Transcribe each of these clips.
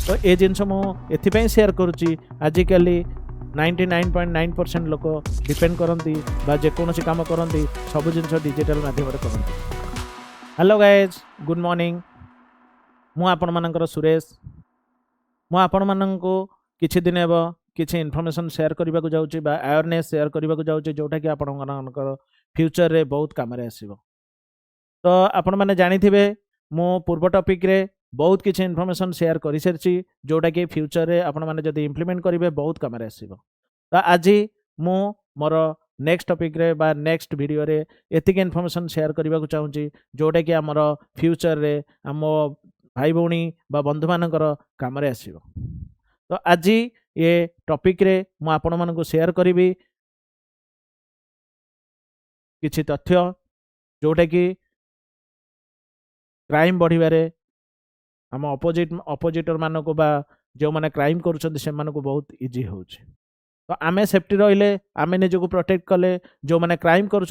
तो ये जिनस मुझे सेयार करुच्ची आजिकल 99.9% लोक डिपेंड करती जेकोसी कम करती सब जिन डिजिटल माध्यम करती। हेलो गाइज गुड मॉर्निंग मु आपण मानकर सुरेश मु आपण मानक किछि दिन एब किछि इन्फॉर्मेशन शेयर करने को जाऊँगी अवेयरनेस शेयर करने को जाऊँगी जोटा कि आपणकर फ्यूचर रे बहुत काम आसो। तो आपण मैंने जानी मु पूर्व टॉपिक रे बहुत किछि इन्फॉर्मेशन शेयर कर सारी जोटा कि फ्यूचर रे आपण मैंने जब इम्प्लीमेंट करेंगे बहुत काम आसो। तो आज मु मोर नेक्स्ट टॉपिक रे बा नेक्स्ट वीडियो रे एतिक इन्फॉर्मेशन शेयर करने को चाहूँगी जोटा कि आमर फ्यूचर रे आम भाई भौणी बा बंधु मानकर काम आसो। तो आज ये टॉपिक रे मु आपण मानक शेयर करी किछि तथ्य जोटा कि क्राइम बढ़िबारे आम अपोजिटर मानक बा जो मैंने क्राइम कर बहुत इजी हो। तो आमे सेफ्टी रहिले आमे निजको प्रोटेक्ट कले जो मैंने क्राइम कर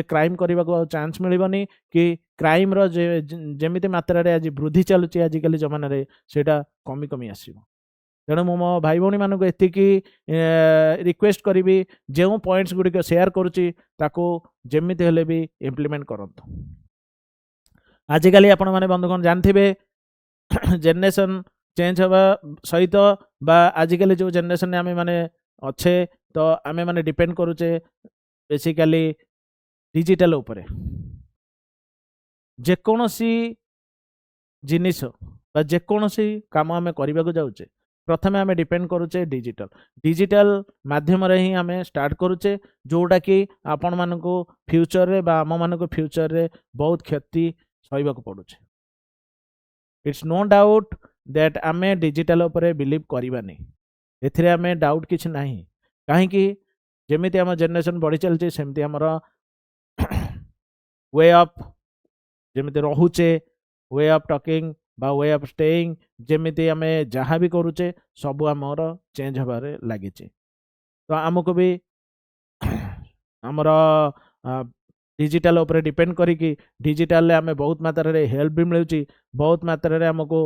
क्राइम करने को चांस मिलबनी कि क्राइम रो जेमिति मात्रा रे आज वृद्धि चलुची आजिकल जमाना रे सेटा कमी कमी आसीबो। तेणु मो भाई भौणी मानक एतिकी रिक्वेस्ट करी जो पॉइंट्स गुड़िक शेयर करुच्ची ताको जेमिति हेले भी इम्प्लीमेंट करंतु। आजिकल आपण माने बंधुगण जानथिबे जेनरेशन चेंज हवा सहित बा आजिकल जो जेनरेशन आमे माने अच्छे तो आमे माने डिपेंड करूचे बेसिकली डिजिटल उपरे जेकोसी जिनिस बा जेकोसी काम आमे करबा को जाउचे प्रथमे आमे डिपेंड करूचे डिजिटल माध्यम रे ही आमे स्टार्ट करूचे जोटा कि आपण मानको फ्यूचर रे बा आम मानको फ्यूचर रे बहुत क्षति सहिबा को पड़ुचे। इट्स नो डाउट दैट आमे डिजिटल उपरे बिलीव करबानी एथिरे आमे डाउट किछ नाही काहेकि जेमिति आम जनरेशन बढ़ी चलचे सेमति हमर वे ऑफ जेमिति रहुचे वे ऑफ टॉकिंग बा वे ऑफ स्टेइंग जेमिति आमे जहाँ भी करूचे सब आमर चेंज होबारे लागिचे। तो आमको भी आमर डिजिटल उपरे डिपेंड करिकी डिजिटल आमे बहुत मात्रा रे हेल्प भी मिलुची बहुत मात्रा रे आमको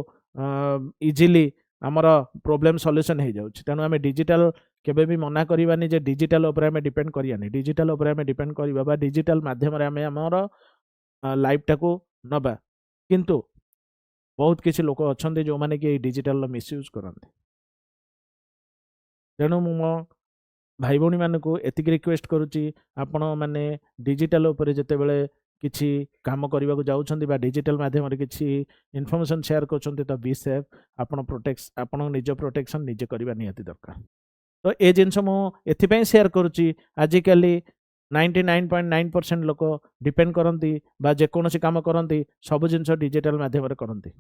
इजीली आमर प्रॉब्लम सॉल्यूशन हो जाउची। तेणु आमे डिजिटल केबे भी मना करिबानी जे डिजिटल उपरे आमे डिपेंड करियानी डिजिटल उपरे आमे डिपेंड करिबा बा डिजिटल माध्यम रे आमे आमर लाइफ टाको नबा किंतु बहुत किसी लोक अच्छा जो मैंने कि डिजिटल मिसयूज करते। तेणु मु मो भाई भौणी मान को एतिक रिक्वेस्ट करुच्ची आपण मैंने डिजिटल उपरे जेते बेले किछि काम करने को जाउछंती बा डिजिटल माध्यम रे किछि इन्फॉर्मेशन शेयर करछंती तो बी सेफ आपण निज प्रोटेक्शन निजे करबा निहाती दरकार। तो ए जिनस मु एथिपई शेयर करुच्ची आजिकल 99.9% लोक डिपेंड करती जेकोसी कम करती सब जिन डिजिटल माध्यम करती।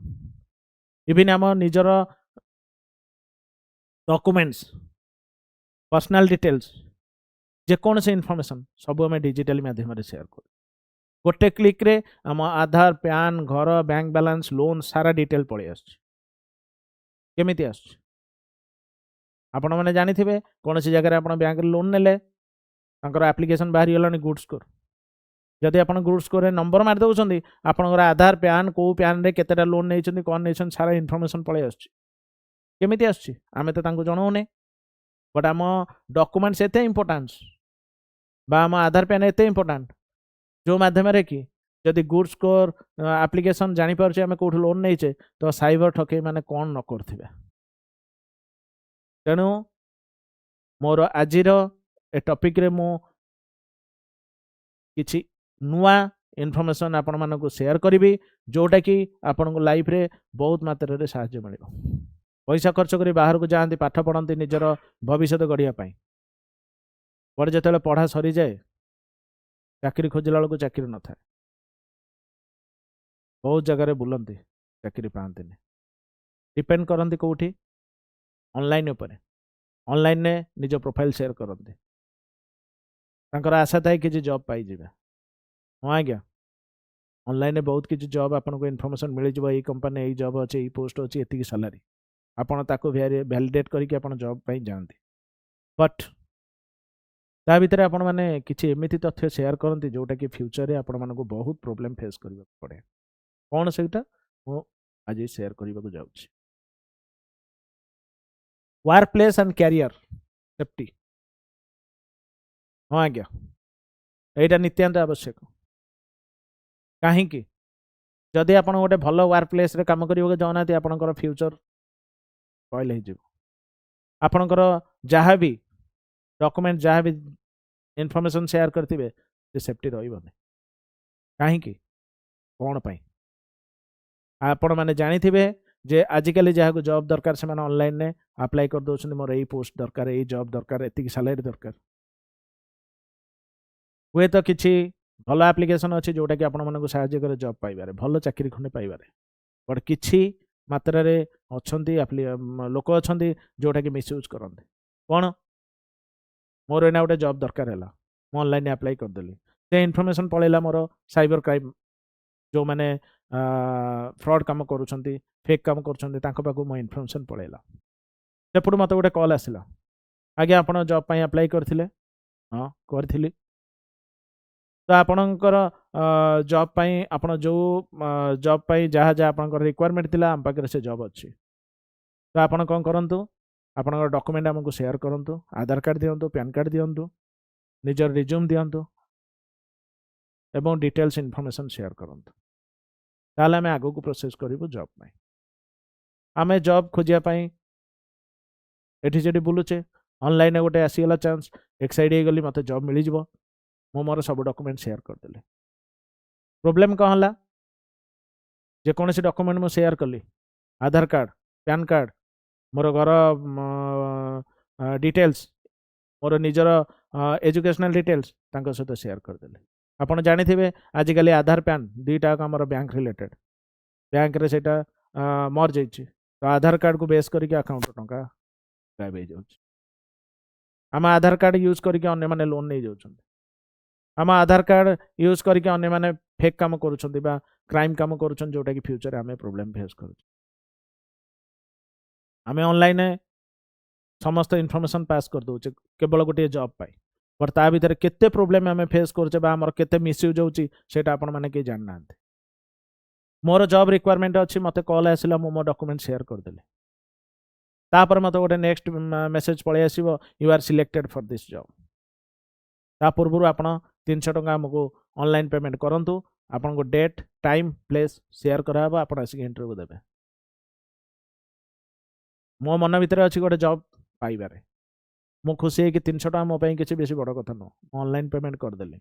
इवन आम निजर डॉक्यूमेंट्स पर्सनल डिटेल्स जेकोसी इन्फॉर्मेशन सब आम डिजिटल माध्यम शेयर कर गोटे क्लिक रे आम आधार पैन घर बैंक बैलेंस लोन सारा डिटेल पड़े आसमिति आपण मैंने जानी थे कौन सी जगह आप बैंक लोन नेले एप्लिकेशन बाहरी गलानी गुड स्कोर जदि आप गुड स्कोर नंबर मार दौरान आपंकर आधार पैन को पैन रे केतेटा लोन नहीं कौन नहीं सारा इनफॉरमेशन पड़े आसमिति आम तो जनाऊने बट आम डॉक्यूमेंट्स एते इंपोर्टेंस बा आम आधार पैन एते इंपोर्टेंट जो माध्यम कि जदि गुड स्कोर एप्लिकेशन जानीपारे आम कौट लोन नहीं तो साइबर ठकई मैंने कौन न करथिबे। तेणु मोर आजिर ए टॉपिक रे मु किछि नुआ इन्फॉर्मेशन आपण मानको शेयर करी जोटा कि आपण को लाइफ रे बहुत मात्रा रे सहायता मिलिबो। पैसा खर्च करी बाहर को जाती पाठ पढ़ती निजर भविष्य गढ़िया पर जिते पढ़ा सरी जाए चाकरी खोजला बेलू चाकरी न था बहुत जगह बुलती चाकरी पाती डिपेंड करती कौटी ऑनलाइन उपरे ऑनलाइन ने निज प्रोफाइल शेयर करते आशा थाए कि जॉब पाई जाए। हाँ आज्ञा ऑनलाइन बहुत किसी जॉब आपको इनफॉरमेशन मिल जाए कंपनी यही जॉब अच्छे यही पोस्ट अच्छी एतिकी सैलरी आपड़ ताको वैलिडेट करके आप जॉब पाई जाती बट ता भितर आपण मैंने किसी एमती तथ्य शेयर करती जोटा कि फ्यूचर रे आपण मानको बहुत प्रॉब्लम फेस करबा पड़े कौन सेटा मु आज शेयर करबा को जाउछि। Workplace and career safety हाँ आज्ञा यहाँ नित्यान्त आवश्यक कहीं जदि आप गोटे भल वर्क प्लेस रे काम करेंगे जाऊना आपंकर फ्यूचर स्पॉइल हो आपणकर जहाँ भी डॉक्यूमेंट जहाँ भी इनफॉरमेशन शेयर करते सेफ्टी रही कहीं कौन पाई आपण मैंने जानी जे आजिकल जहाँ जॉब दरकार से ऑनलाइन ने अप्लाई कर दौरान मोर यही पोस्ट दरकार यही जॉब दरकार एति सैलरी दरकार हुए तो किसी भल एप्लिकेशन अच्छी जोटा कि आपण साहाଯ୍य करे जॉब पाइबारे भल चाकरी खंडे पाइबारे बट किसी मात्रा रे अच्छी लोक अच्छा जोटा कि मिसयूज करते कौन मोर एना गोटे जॉब दरकार है मुझे ऑनलाइन अप्लाई करदेली से इनफॉरमेशन पलैला मोर साइबर क्राइम जो मैंने फ्रॉड काम करुँच फेक काम कर मो इनफॉरमेशन पलैला सेपटू मत गोटे कॉल आसला आज्ञा आप जॉब पाई अप्लाई करथिले हाँ करी तो आपणकर जॉब पाई आप जो जॉब पाई जहाँ जहाँ आप रिक्वायरमेंट थिला आम पाखे से जॉब अच्छी तो आपण कौन करूँ आप डॉक्यूमेंट आमको शेयर करूँ आधार कार्ड दिंतु पैन कार्ड दिंतु निजर रिज्यूम दिंतु एवं डिटेल्स इनफॉरमेशन शेयर करूँ ताल आम आग को प्रोसेस करूँ जॉब पाई आम जॉब खोजापी एठी जेठी बुलुचे ऑनलाइन गोटे आसीगला चांस एक्साइड गली मत जॉब मिल जाव मु मोर सब डॉक्यूमेंट शेयर करदेली प्रोब्लेम कौन है जेकोसी डॉक्यूमेंट मु शेयर कली आधार कार्ड पैन कार्ड मोर घर डिटेल्स मोर निजर एजुकेशनल डिटेल्स सहित शेयर करदेली आपड़ जानी आजिकल आधार पैन दुईटा आमर बैंक रिलेटेड बैंक रे सेटा मर जाइए तो आधार कार्ड को बेस करके अकाउंट टंका गायब हो जाउछि आम आधार कार्ड यूज करके अन्य माने लोन नहीं जाउछन आम आधार कार्ड यूज करके अन्य माने फेक काम करुछन बा क्राइम काम करुछन जोटा कि फ्यूचर आम प्रोब्लेम फेस करूँ आम ऑनलाइन समस्त इनफॉरमेशन पास कर दौचे केवल गोटे जॉब पाई बट ता भीतर केते प्रोब्लेम आम फेस करछे बा हमर केते मिसयूज होउची सेटा आपण माने के जान ना मोर जॉब रिक्वायरमेंट अच्छी मते कॉल आसिला मो डॉक्यूमेंट शेयर करदेली तापर मत गोटे नेक्स्ट मेसेज पलि आसिबो you are selected for this job ता पूर्व आप 300 टंका आमको ऑनलाइन पेमेंट करूँ आपन को डेट टाइम प्लेस शेयर कराबा आप आसिक इंटरव्यू देवे मो मन भितर अच्छी गोटे जॉब पाइबारे मु खुशी है कि 300 टंका मो किसी बेसी बड़ कथा नुह ऑनलाइन पेमेंट करदेली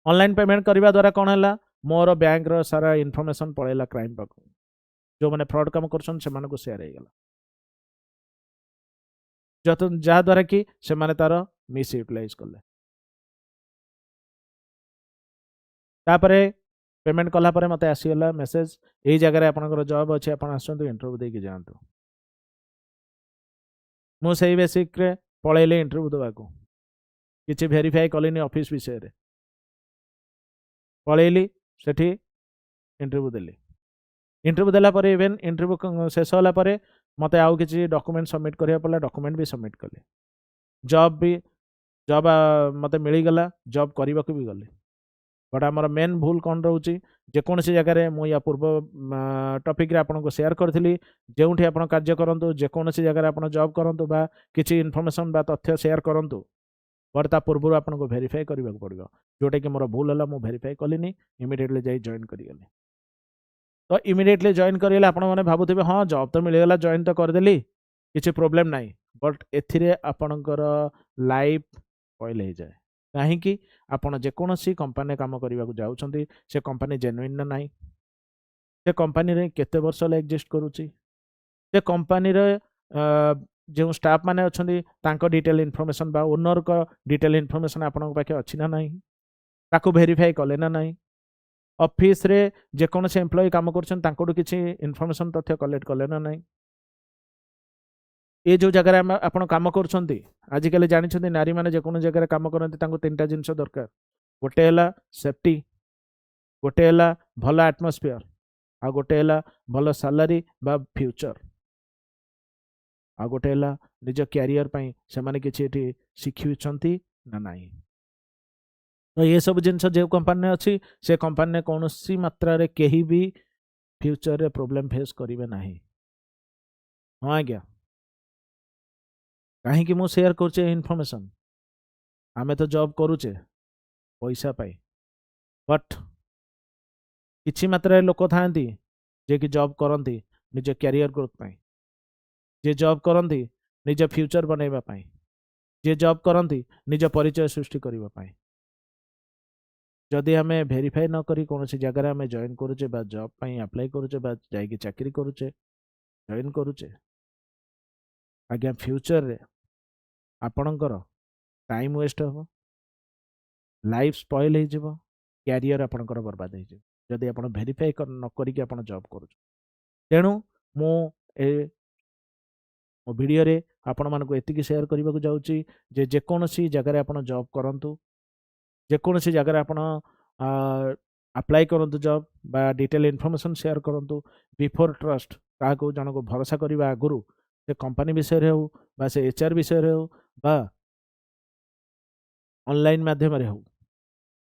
ऑनलाइन पेमेंट करने द्वारा कौन है मोर बैंक रो सारा इनफॉरमेशन पलैला क्राइम पाक जो मैंने फ्रॉड काम कर सेयर होगला जहाद्वारा कि से तार मिस यूटिलाइज कले तापरे पेमेंट कलापर मत आसीगला मेसेज यही जगह आपंकर जॉब अच्छे आप आसतु इंटरव्यू देके जातु मुझे बेसिक रे पलैली इंटरव्यू देवाक किसी वेरीफाई कलिनी ऑफिस विषय रे पलैली सेठी इंटरव्यू देली इंटरव्यू देला पर इवेन इंटरव्यू शेष होला मत आउ किसी डॉक्यूमेंट सबमिट करिया पड़ला डॉक्यूमेंट भी सबमिट कले जॉब मत मिलगला जॉब करने को भी गली बट आमर मेन भूल कौन रोचे जेकोसी जगह मुझे या पूर्व टॉपिक रे आपको शेयर करी जो आप कार्य करूँ जेकोसी जगह आप जॉब करूँ बा किसी इनफॉरमेशन बा तथ्य शेयर करूँ बट ता पूर्व आपको वेरीफाई करने को पड़ो जोटा कि मोर भूल है मुझे वेरीफाई कलिनी इमिडिएटली जाई जॉइन करिगली तो इमिडिएटली जॉइन करेंगे आपण मैंने भावुवे हाँ जॉब तो मिलगला जॉइन तो करदेली किसी प्रोब्लेम ना बट एथिरे आपणकर लाइफ स्पॉइल हो जाए कहीं आपड़ जेकोसी कंपानी काम करने को जाऊँच से कंपानी जेन्युइन ना से कंपानी रे केते वर्ष एक्जिस्ट करुच्ची से कंपानी रे जो स्टाफ माने अच्छा डिटेल इनफॉरमेशन बा ओनर को डिटेल इनफॉरमेशन आपण पाखे अच्छी ना नहीं ताकू वेरीफाई कले ना नहीं ऑफिस रे जेकोसी एम्प्लॉय काम कर किसी इनफॉरमेशन तथ्य कलेक्ट कले ना नहीं ये जो जगह आप कम कर आजिकल जानते नारी मैंने जेको जगह कम करते 3टा जिनस दरकार गोटे है सेफ्टी गोटे है भल एटमॉस्फेयर आ गोटे है भल सैलरी बा फ्यूचर आ गोटे है निज कैरियर पाई से माने किछि शिखी ना नहीं तो ये सब जिनस जो कंपानी अच्छी से कंपानी कौन सी मात्रा रे कहीं भी फ्यूचर रे प्रॉब्लम फेस करेंगे ना हाँ आज्ञा कहीं मु शेयर करुचे इनफॉरमेशन आमे तो जॉब करुचे पैसा पाई बट किछि मात्रा लोक था जे कि जॉब करती निज कैरियर ग्रोथ पाई जे जॉब करती निज फ्यूचर बनैबा पाई जे जॉब करती निज परिचय सृष्टि करबा पाई जदि आम भेरीफाई न करी कौन जगार आम जॉइन करुचे बा जॉब पाई अप्लाई करुचे बा जाइए चाकरी करुचे जॉइन करुचे आज्ञा फ्यूचर रे आपणकर टाइम वेस्ट हम लाइफ स्पॉइल हो कैरियर आपणकर बर्बाद हो जदि आप भेरीफाई न करिक आप जॉब करुचे तेणु मु ए मो वीडियो रे आपण मानको एतिकी शेयर करने को जाऊँगी जे जेकोसी जगार आप जॉब करूँ जेकोसी जगार आपण अप्लाई करूँ जॉब बा डिटेल इनफॉरमेशन शेयर करूँ बिफोर ट्रस्ट क्या जन को भरोसा करने आगु से कंपनी विषय हो बा से एचआर विषय हो बा ऑनलाइन माध्यम हो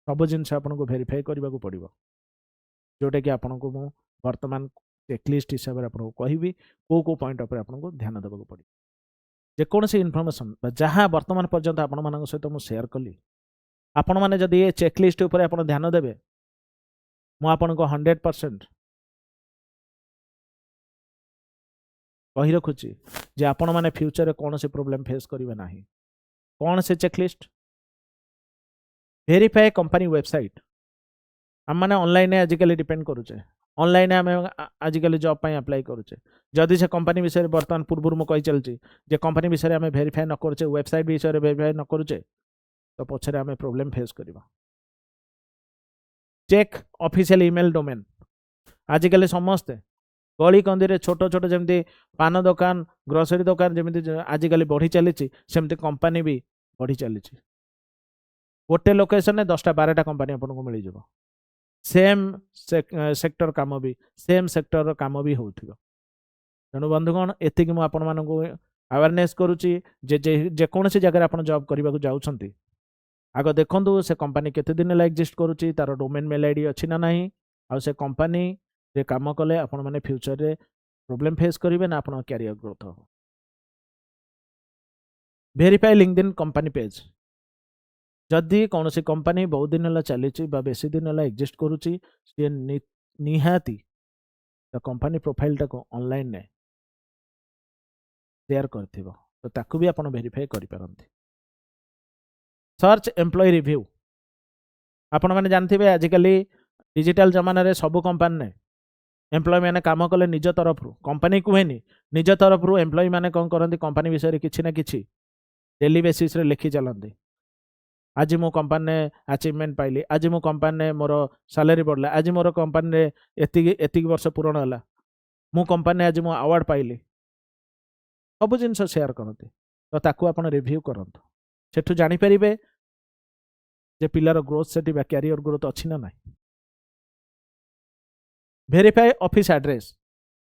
सब जिनस आपको वेरीफाई करने को पड़ो जोटा कि आपन को मु वर्तमान चेकलिस्ट हिसाब से आपको कहबी को पॉइंट उपर आपको ध्यान देवाक पड़ो जेकोसी इनफॉरमेशन जहाँ वर्तमान पर्यंत आपण मान सहित मुझे शेयर कली आपण मैंने जदि ये चेकलिस्ट उपर आप ध्यान देवे मुझे 100% कही रखुची जे आपण मैंने फ्यूचर में कौन से प्रोब्लेम फेस करेंगे ना कौन से चेकलिस्ट वेरीफाई कंपनी वेबसाइट आम मैंने ऑनलाइन आजिकल डिपेंड करुचे ऑनलाइन आम आजिकल जॉब पाई अप्लाई करुचे जदि से कंपनी विषय बर्तमान पूर्व मुझे चलती जे कंपनी विषय आम वेरीफाई न करुचे वेबसाइट विषय वेरीफाई न करुचे तो पछरे आम प्रोब्लेम फेस करवा चेक ऑफिशियल ईमेल डोमेन आजिकल समस्ते गली कंदी छोट छोट जमी पान दुकान ग्रोसरी दुकान जमी आजिकल बढ़ी चली सेमती कंपनी भी बढ़ी चली गोटे लोकेशन में 10टा 12टा कंपनी आपको मिल जाव सेम सेक्टर काम भी सेम सेक्टर काम भी हो तेणु बंधुगण एति मुझे आपण मानक अवेयरनेस करुच्ची जेकोसी जगह आप जॉब करने को जाऊँच आग देखु से कंपनी केते दिन एक्जिस्ट करुच्ची तार डोमेन मेल आईडी अच्छी ना नहीं आ से कंपनी रे काम कले आपण माने फ्यूचर रे प्रॉब्लम फेस करेंगे ना आपण कैरियर ग्रोथ हो वेरीफाई लिंक्डइन कंपनी पेज जदि कौन सी कंपनी बहुत दिन है चली बेसी दिन है एक्जिस्ट करुच्ची सी निहाती कंपनी प्रोफाइल टाक ऑनलाइन ने शेयर कर तो ताकू भी आपण वेरीफाई करि पारंती सर्च एम्प्लॉय रिव्यू आपण मैंने जानते आजिकल डिजिटल जमाना रे सब कंपनी ने एम्प्लॉय मैंने काम कले निज तरफ कंपनी कहेनी निज तरफ एम्प्लॉय मैंने कौन करती कंपनी विषय किसी ना कि डेली बेसिस रे लिखि चलती आज मो कंपनी ने अचीवमेंट पाइली आज मो कंपनी ने मोर सैलरी बढ़ला आज मोर कंपनी ने एतिक वर्ष पूरण है मो कंपनी आज मो अवार्ड पाइली सब जिनस शेयर करते तो ताकू आपण रिव्यू करंतु सेठु जानि परिबे जे पिलार ग्रोथ सेठी बा कैरियर ग्रोथ अछि ना नाही वेरीफाई ऑफिस एड्रेस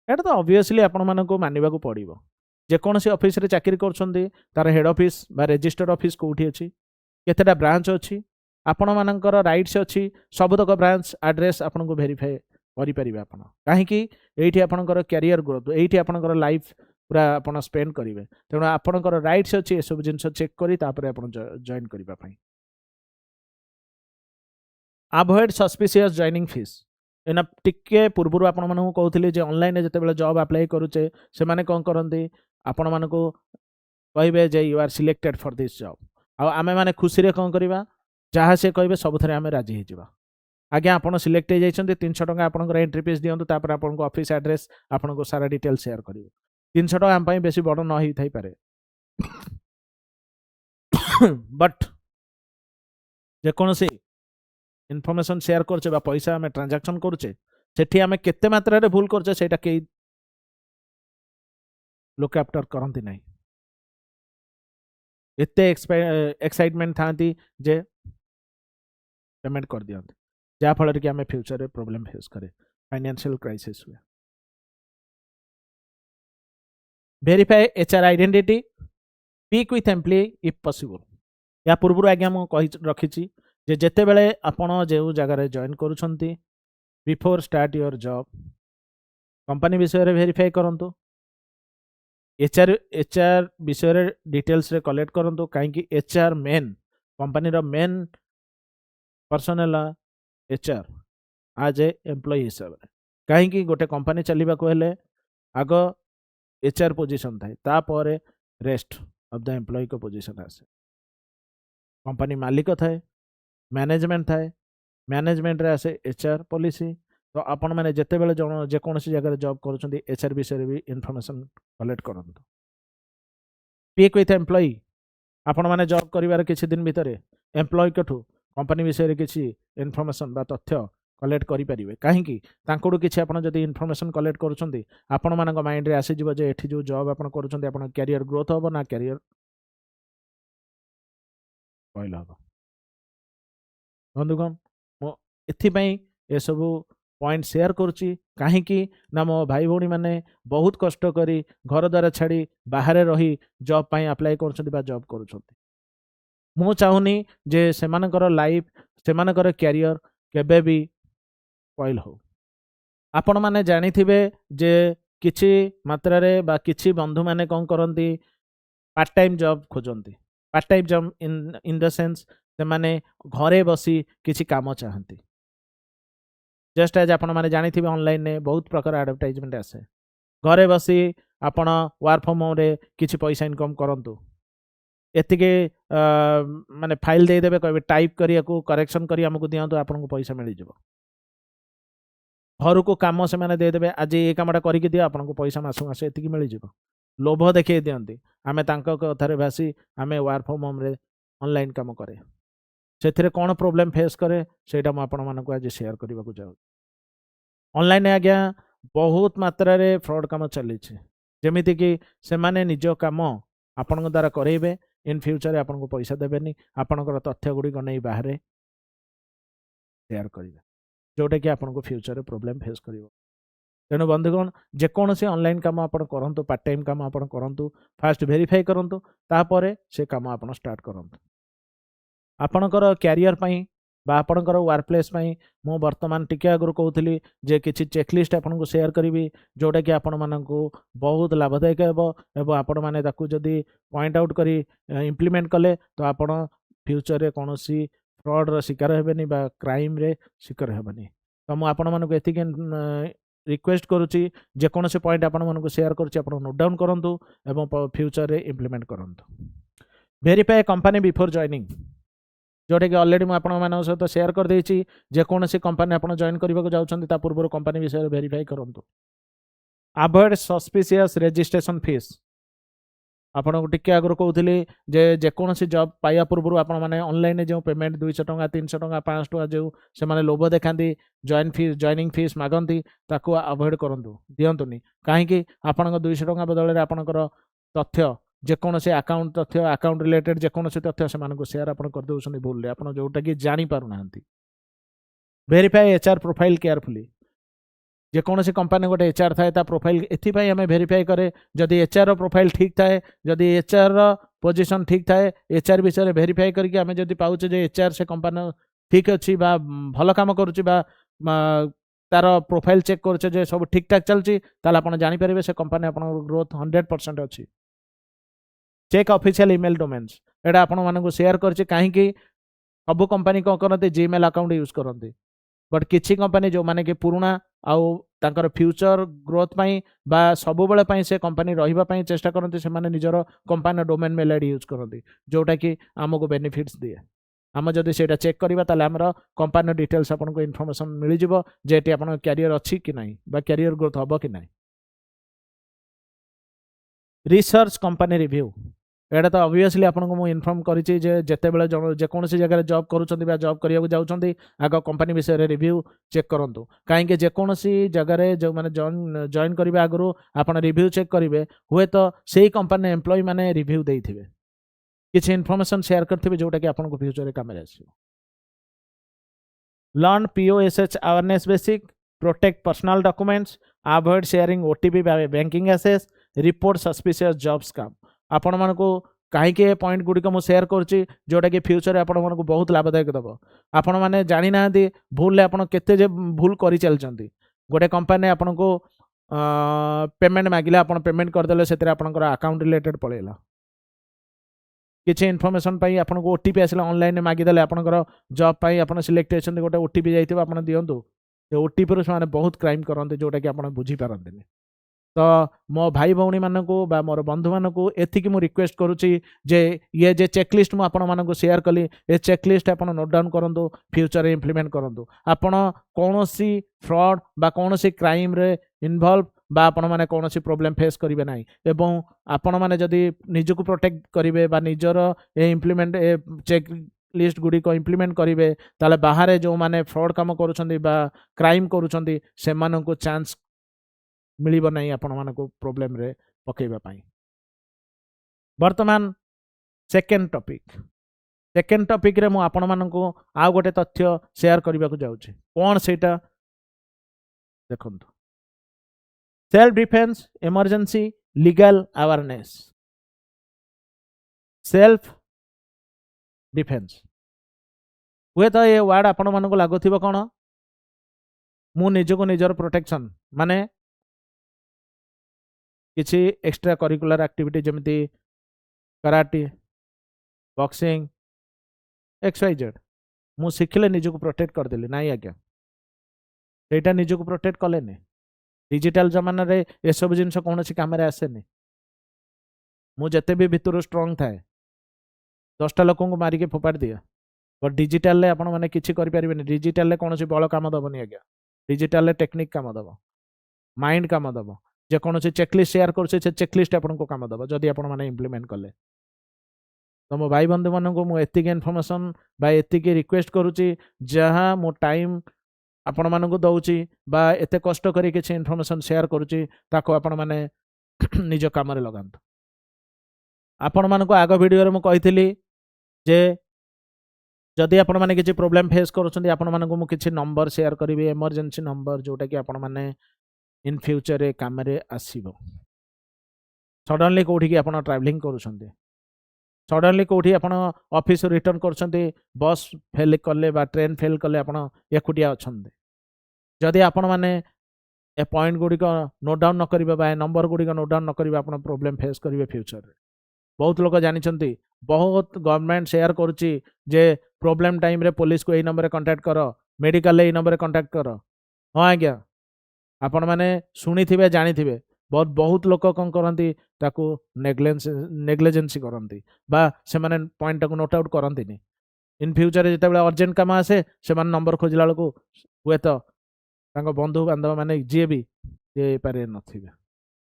एटा तो ऑब्वियसली आपण मानको मानिबा को पड़िबो जे कोनसी ऑफिस रे चाकरी करछन्ती तार हेड ऑफिस बा रजिस्टर्ड ऑफिस कोठी अछि केतेटा ब्रांच अछि आपण मानकर राइट्स अछि सबतक ब्रांच एड्रेस आपण को वेरीफाई करि परिबे आपण काहे कि एठी आपणकर कैरियर ग्रोथ एठी आपणकर लाइफ पूरा आपण स्पेंड करेंगे तेणु आपणकर राइट्स अच्छी ये सब जिनस चेक करी तापर आपण जॉइन करबा पई अवॉइड सस्पिशियस जॉइनिंग फीस एना टिके पूर्व आपण मानू कहउथिले जे ऑनलाइन जते बेले जॉब अप्लाई करूचे से माने कोन करंती आपण मानको कहबे जे you are selected for this job आ आमे माने खुशी रे कोन करबा जहाँ से कहबे सब थरे आमे राजी हे जिबा आज्ञा आपण सिलेक्ट हो जाइछन्ती 300 टका आपनकर एंट्री फीस दियंतु तापर आपनको ऑफिस एड्रेस आपनको सारा डिटेल शेयर करिवो 300 टका आम बेसी बड़ न ही थाई पारे बट जेकोसी इनफॉरमेशन शेयर करछे बा पैसा आमे ट्रांजैक्शन करछे सेठी आमे केते मात्रा रे भूल करछे सेटा के लुक आफ्टर करंती नाही एते एक्साइटमेंट थांती जे पेमेंट कर दियंती जा फल कि आमे फ्यूचर रे प्रॉब्लम फेस करे फाइनेंशियल क्राइसिस हुए verify HR identity speak with employ if possible या पूर्व आज्ञा मु कहि रखिछि जे जेते बेले आपण जो जगह जॉइन करूछंती before start your job company विषय रे वेरीफाई करंतु एचआर विषय डिटेल्स रे कलेक्ट करंतु कहीं एचआर मेन कंपनी रो मेन पर्सन है एचआर आज ए एम्प्लॉय हिसाब से कहीं गोटे कंपनी चलवा को हेले आग एचआर पोजीशन थाए तापर रेस्ट ऑफ द एम्प्लॉय को पोजीशन आसे कंपनी मालिक थाए मैनेजमेंट थाए मैनेजमेंट रे आसे एचआर पॉलिसी तो आपण मैंने जिते बड़े जेकोसी जगह जॉब कर एचआर विषय भी इनफॉरमेशन कलेक्ट करूँ स्पीक विथ एम्प्लॉय आपण मैंने जॉब करिवार किछि दिन भितर एम्प्लॉय कठू कंपनी विषय किछि इनफॉरमेशन बा तथ्य कलेक्ट करेंगे कहीं किसी आप जब इनफॉरमेशन कलेक्ट करुँच आपण मान माइंड रे आसीज जे एठी जो जॉब आप कर कैरियर ग्रोथ हम ना कैरियर कहल हम बंधुगण मुझे ये सब पॉइंट शेयर करुच्ची कहीं ना मो भाई भौणी मैंने बहुत कष्ट करी घर द्वार छाड़ी बाहर रही जॉब पाई अप्लाई कर जॉब कर मु चाहूनी जे सेमानकर लाइफ सेमानकर कैरियर केबे भी स्पॉइल हो आपण माने जानिथिबे जे किछि मात्रा रे बा किछि बंधु माने कौन करती पार्ट टाइम जॉब खोजती part time job in the sense से माने घरे बसी किछि काम चाहती जस्ट एज आपण माने जानिथिबे ऑनलाइन ने बहुत प्रकार एडवर्टाइजमेंट आसे घरे बसी आपण वर्क फ्रॉम होम रे किछि पैसा इनकम करंतु एतिके माने फाइल दे देबे कहबे टाइप करिया को करेक्शन करी हमको दियंतु आपन को पैसा मिल जिवो घर को काम से मैंने देदेवे आज ये कमटा करके दिया आपन को पैसा मास मास एतिकी मिल जिवो लोभ देखै दियंती आमे तांको कथारे भासी आमे वर्क फ्रॉम होम रे ऑनलाइन काम करे से कौन प्रोब्लेम फेस करे सेटा मु आपण मानक आज शेयर करबा को जाऊ ऑनलाइन आज्ञा बहुत मात्रा रे फ्रॉड काम चली जमीती कि से माने निज काम आपण द्वारा करेबे इन फ्यूचर आपन को पैसा देबेनी आपनकर तथ्य गुडी को नहीं बाहर शेयर करिवे जोटा कि आपन को फ्यूचर रे प्रॉब्लम फेस करिवो तेणु बंधुगण जेकोसी ऑनलाइन काम आपण करंतु पार्ट टाइम काम आपण करंतु फास्ट वेरीफाई करंतु तापर से काम आपण स्टार्ट करंतु आपणकर कैरियर पाई बा आपणकर वर्क प्लेस पाई मु वर्तमान टिके आगु कहूली जे किछि चेकलिस्ट आपन को शेयर करी जोटा कि आपण मानकु बहुत लाभदायक हेबो एवं आपण माने ताकू जदी पॉइंट आउट करी इम्प्लीमेंट कले तो आपण फ्यूचर रे कोनोसी फ्रॉड रो शिकार हेबेनी बा क्राइम रे शिकार हेबेनी तो मु आपण मानकु एतिके रिक्वेस्ट करुच्ची जेकोसी पॉइंट आपण मानकु शेयर करुच्ची आपण नोट डाउन करंतु एवं फ्यूचर रे इम्प्लीमेंट करंतु वेरीफाई कंपनी बिफोर जॉइनिंग जोटा कि ऑलरेडी मुझे आप सहित शेयर कर देछि जेकोसी कंपनी आप जॉइन करने को जाउछन्ति पूर्व कंपनी विषय वेरीफाई करंतु अवॉइड सस्पिशियस रजिस्ट्रेशन फीस आपन को टिके आगु कहूली जे जेकोसी जॉब पाइबा पूर्व आप ऑनलाइन जो पेमेंट 200 टंका 300 टंका 500 टंका जो से लोभ देखाती जॉइनिंग फीस मागती ताकू अवॉइड करंतु दियंतुनी कहीं आपण 200 टंका बदल में आपणकर तथ्य जेकोसी अकाउंट तथ्य अकाउंट रिलेटेड जेकोसी तथ्य से शेयर आप करदे भूल आप जोटा कि जापर ना वेरीफाई एचआर प्रोफाइल केयरफुली जेकोसी कंपनी गोटे एचआर थाए प्रोफाइल एथपाई आम वेरीफाई करे जदि एचआर प्रोफाइल ठीक थाए जदि एचआर पोजीशन ठीक थाए एचआर विषय वेरीफाई करके आम जब पाचे जे एचआर से कंपनी ठीक अच्छी भल काम करुच्ची तार प्रोफाइल चेक करुचे जे सब ठीक ठाक चलती आप जापर से कंपनी आप ग्रोथ 100% अच्छी चेक ऑफिशियल ईमेल डोमेन्स एटा आपण मानक शेयर करछि कहीं सब कंपनी कौन करते जीमेल अकाउंट यूज करते बट किसी कंपनी जो माने कि पुराना आउ तांकर फ्यूचर ग्रोथ पाई बा सब बेले पाई से कंपनी रहिबा पाई चेष्टा करते से माने निजर company domain mail ID use करते जोटा कि आमको बेनिफिट्स दिए आम जदि सेटा चेक करबा ताले हमर कंपनी डिटेल्स आपन को इन्फॉर्मेशन मिल जिवो जेटी आपन कैरियर अछि कि नाही बा कैरियर ग्रोथ हबो कि नाही रिसर्च कंपनी रिव्यू एटा तो ऑब्वियसली आपको मुझे इनफॉर्म करिछि जे जेते बेले जेकोसी जगह जॉब करूछन्ति बा जॉब करिया जाउछन्ति आग कंपनी विषय रे रिव्यू चेक करंतु कहीं जेकोसी जगह जो माने जॉइन करबा आगु आपन रिव्यू चेक करिवे हुए तो सेही कंपनी एम्प्लॉय माने रिव्यू देइथिबे किछि इन्फॉर्मेशन शेयर करथिबे जोटा कि आपन को फ्यूचर रे काम रे आसीबो learn POSH awareness basic protect personal documents avoid sharing OTP by banking access report suspicious job scam आपण मानक कहीं पॉइंट गुड़िक मुझे शेयर करुच्ची जोटा कि फ्यूचर आपण मानक बहुत लाभदायक दब आपण मैंने जानी ना भूल आपड़ केते भूल कर चलती गोटे कंपनी आपन को पेमेंट मागिले आपण पेमेंट करदेले से आपणकर अकाउंट रिलेटेड पळेला किसी इनफॉरमेशन पाई आपन को ओटीपी आसला ऑनलाइन मागिदेले आपणकर जॉब पाई आपन सिलेक्ट होइछन गोटे ओटीपी जाइथिबो आपन दियंतु से ओटीपी रो माने बहुत क्राइम करते जोटा कि आपन बुझी पारंतिनी तो मो भाई भौणी मानकु बा मोर बंधु मानकु एथिकी मु रिक्वेस्ट करूची जे ये जे चेकलिस्ट मु आपण मानकु शेयर कली ए चेकलिस्ट आपण नोट डाउन करंतु फ्यूचर रे इंप्लीमेंट करंतु आपण कोनोसी फ्रॉड बा कोनोसी क्राइम रे इन्वॉल्व बा आपण माने कोनोसी प्रॉब्लम फेस करिवे नाही एवं आपण माने जदी निजको प्रोटेक्ट करिवे बा निजर ए इंप्लीमेंट ए चेक लिस्ट गुडी को इंप्लीमेंट करिवे ताले बाहर जो माने फ्रॉड काम करूछंदी बा क्राइम करूछंदी से मानकु चांस मिलिब नहीं आपण मानको प्रॉब्लम रे पकेइबा पाई वर्तमान सेकेंड टॉपिक रे मु आपण मानको आ गोटे तथ्य शेयर करबा को जाउची कोन सेटा देखंतु self defence emergency legal awareness self defence हुए तो ये वर्ड आपण मानको लागुथिबो कोन मु निजको निजर प्रोटेक्शन माने किसी एक्स्ट्रा करिकुलर एक्टिविटी जमिति कराटे बॉक्सिंग XYZ मु शिखिले निजको प्रोटेक्ट करदेली नाई आज्ञा सेटा निजको प्रोटेक्ट कलेनी डिजिटल जमाना रे ए सब जिनस कोनोसी कैमरा आसेनी मु जते भी भितर स्ट्रांग थाए 10टा लोक को मारिके फोपाड़ दिया बट डिजिटल ले आपण माने किछि करि परिबेनी डिजिटल ले कोनोसी बळ काम दबनी आज्ञा डिजिटल ले टेक्निक काम दब माइंड काम दब जे कोनोसी चेकलिस्ट शेयर करछे से चेकलिस्ट आपण को काम दब जदी आपण माने इंप्लीमेंट करले तो मो भाई बंधु मानन को मु एतिक इन्फॉर्मेशन बा एतिक रिक्वेस्ट करूची जहां मो टाइम आपण मानन को दउची बा एते कष्ट करी किछि इन्फॉर्मेशन शेयर करूची ताको आपण माने निज काम रे लगांत आपण मान को आग वीडियो रे मु कहितली जे जदि आपण माने किछि प्रॉब्लम फेस करूछंदी आपण मान को मु किछि नंबर शेयर करिवे इमरजेंसी नंबर जोटा कि आपण माने इन फ्यूचर रे काम रे आसीबो सडनली कोठी कि आपण ट्रैवलिंग करूछंदी सडनली कोठी आपण ऑफिस रिटर्न करछंदी बस फेल करले बा ट्रेन फेल करले आपण एकुटिया अछंदी जदि आपण माने ए पॉइंट गुडी को नोट डाउन न करिबा बा नंबर गुडी को नोट डाउन न करिबा आपण प्रॉब्लम फेस करिवे फ्यूचर रे बहुत लोग जानिछंती बहुत गवर्नमेंट शेयर करूची जे प्रॉब्लम टाइम रे पुलिस को ए नंबर रे कांटेक्ट करो मेडिकल ए नंबर रे कांटेक्ट करो हां आज्ञा आपण माने सुनी थिबे जानि थिबे बहुत लोक कौन करती ताकू नेग्लिजेंसी करती बा से माने पॉइंट को नोट आउट करती इन फ्यूचर जिते अर्जेंट काम आसे से माने नंबर खोजला बेलू हुए तो बंधु बांधव माने जी भी ये पारे नथिबे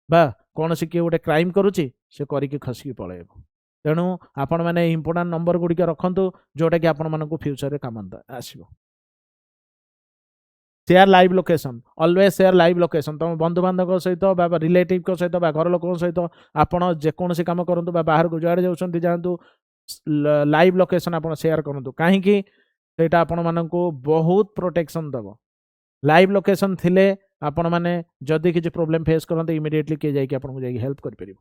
बा कौन सी किए गोटे क्राइम करुच्ची से करिकी खसिकी पळेब तेणु आपण मैंने इंपोर्टाट नंबर गुड़िक रखु जोटा कि आपण मानक फ्यूचर रे काम आसो share live location always share live location तुम बंधु बांधव सहित रिलेटिव सहित घर लोक सहित आपण जेकोसी काम करूँ बाहर को जुआड़े जाऊँ जातु लाइव लोकेशन आप शेयर करूँ कहीं सेटा आपण मानक बहुत प्रोटेक्शन दब लाइव लोकेशन थिले आपण माने जदि किसी प्रॉब्लम फेस करते इमिडिएटली किए जाइए आपको जाइए हेल्प कर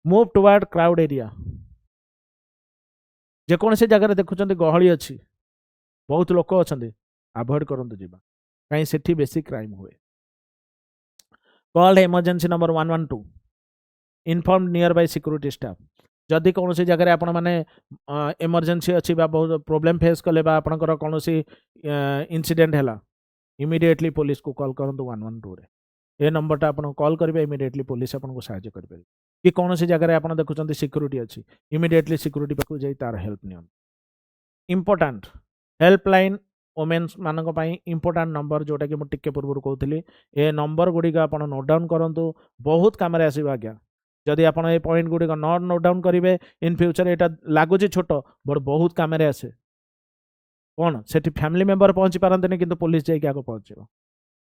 मूव टुवर्ड क्राउड एरिया जेकोसी जगह देखुं गहली अच्छी बहुत लोक अच्छा अवॉइड करंतु जीवा कहीं सेठी बेसी क्राइम हुए called emergency number 112 inform near by security staff जदि कौन सी जगह आपण माने इमरजेंसी अच्छी बहुत प्रॉब्लम फेस कले आपणकर कौन सी इंसिडेंट है इमिडिएटली पुलिस को कॉल करंतु 112 रे ए नंबर टा आपण कॉल करिवे इमिडिएटली पुलिस आपन सहायता करिवे कि कौन सी जगह आपण देखुचंती सिक्योरिटी अच्छी इमिडिएटली सिक्योरिटी पाकु जाई तार हेल्प नियन इंपोर्टेंट हेल्पलाइन वोमेन्स मानक पाई इंपोर्टेंट नंबर जोटा कि मुझे टिके पूर्व कहती ए नंबर गुड़िक आप नोट डाउन करूँ बहुत कम आसो आज्ञा जदि आप पॉइंट गुड़िक नॉट नोट डाउन करेंगे इन फ्यूचर यहाँ लगुच छोट बट बहुत कम आसे कौन से फैमिली मेंबर पहुँची पारती कि पुलिस जाकि आगे पहुँचो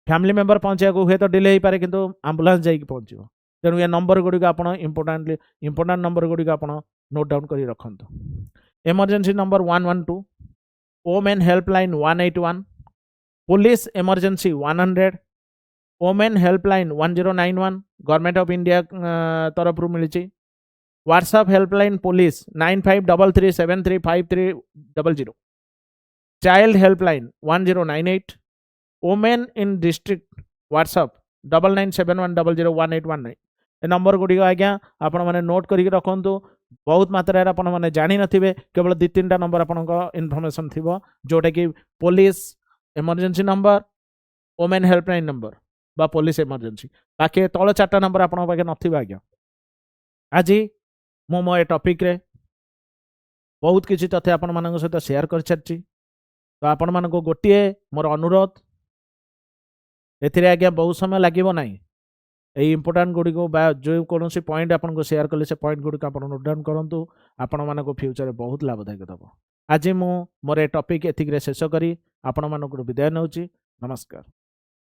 फैमिली मेंबर पहुँचा हुए तो डिले हो पारे कि आम्बुलांस जाकि पहुँचो तेणु ये नंबर गुड़िक आप इंपोर्टेंट नंबर गुड़िक आप नोट डाउन कर रखु emergency number 112 women helpline 181 police emergency 100 women helpline 1091 government of India तरफ मिली WhatsApp helpline police 9533735300 child helpline 1098 women in district WhatsApp 9971001819 ए नंबर गुड़ी आज्ञा आपण मैंने नोट करके रखु। बहुत मात्रा आपण मैंने जानी नथिबे, केवल 2-3टा नंबर आपण इनफॉरमेशन थिबो, जोटा कि police emergency number, women helpline number बा पुलिस इमरजेंसी, बाकी तले 4टा नंबर आपण पाखे नथिबे आज्ञा। आज मो मो ए टॉपिक रे बहुत किसी तथ्य आपण मानक सहित शेयर कर छारची। तो आपण मानक गोटे मोर अनुरोध, एथिरे आज्ञा बहुत समय लागिबो नाही। ए इंपोर्टेंट गुडी को बा जो कौन सी पॉइंट आपन को शेयर कले से पॉइंट गुडी को आपन नोट डाउन करंतु, आपण मानक फ्यूचर रे बहुत लाभदायक दबो। आज मु मोर ए टॉपिक एथिक रे शेष करी आपण मानक विदाय नउची। नमस्कार।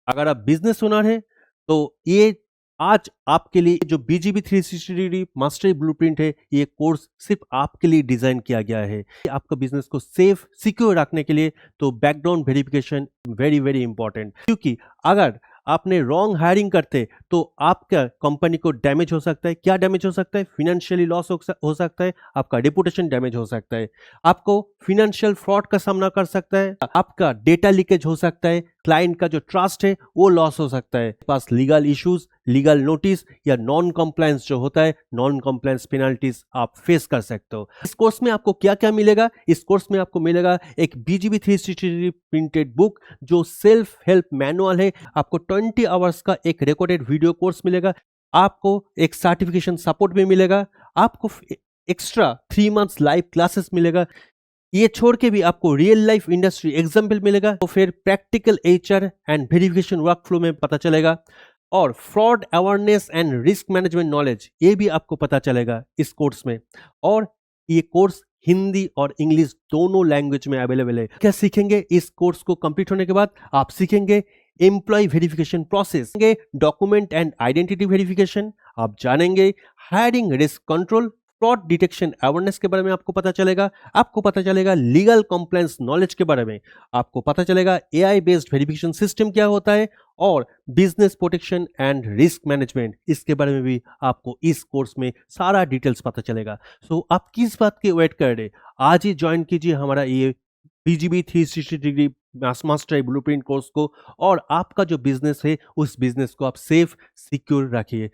अगर आप बिजनेस ओनर है तो ये आज आपके लिए जो BGB 360 डिग्री मास्टरी ब्लूप्रिंट है, ये कोर्स सिर्फ आपके लिए डिजाइन किया गया है आपका बिजनेस को सेफ सिक्योर रखने के लिए। तो background verification very very important, क्योंकि अगर आपने रॉन्ग हायरिंग करते तो आपका कंपनी को डैमेज हो सकता है। क्या डैमेज हो सकता है? फिनेंशियली लॉस हो सकता है, आपका रेपुटेशन डैमेज हो सकता है, आपको फिनेंशियल फ्रॉड का सामना कर सकता है, आपका डेटा लीकेज हो सकता है, क्लाइंट का जो ट्रस्ट है वो लॉस हो सकता है, पास लीगल इश्यूज, लीगल नोटिस या नॉन कंप्लायंस जो होता है, नॉन कंप्लायंस पेनल्टीज आप फेस कर सकते हो। इस कोर्स में आपको क्या क्या मिलेगा? इस कोर्स में आपको मिलेगा एक BGB 360 प्रिंटेड बुक जो सेल्फ हेल्प मैनुअल है, आपको 20 आवर्स का एक रिकॉर्डेड वीडियो कोर्स मिलेगा, आपको एक सर्टिफिकेशन सपोर्ट भी मिलेगा, आपको एक्स्ट्रा 3 मंथ्स लाइव क्लासेस मिलेगा। ये छोड़ के भी आपको रियल लाइफ इंडस्ट्री एग्जाम्पल मिलेगा, तो फिर practical HR and verification workflow में पता चलेगा, और fraud awareness and risk management knowledge ये भी आपको पता चलेगा इस कोर्स में। और ये कोर्स हिंदी और इंग्लिश दोनों लैंग्वेज में अवेलेबल है। क्या सीखेंगे इस कोर्स को कंप्लीट होने के बाद? आप सीखेंगे employ verification process, document and identity verification, आप जानेंगे hiring risk control, fraud detection awareness के बारे में आपको पता चलेगा, आपको पता चलेगा लीगल कंप्लायंस नॉलेज के बारे में, आपको पता चलेगा AI बेस्ड वेरिफिकेशन सिस्टम क्या होता है, और business protection and risk management, इसके बारे में भी आपको इस कोर्स में सारा डिटेल्स पता चलेगा। सो आप किस बात की वेट कर रहे? आज ही ज्वाइन कीजिए हमारा ये BGB 360 degree mastery blueprint course को, और आपका जो बिजनेस है उस बिजनेस को आप सेफ सिक्योर रखिए।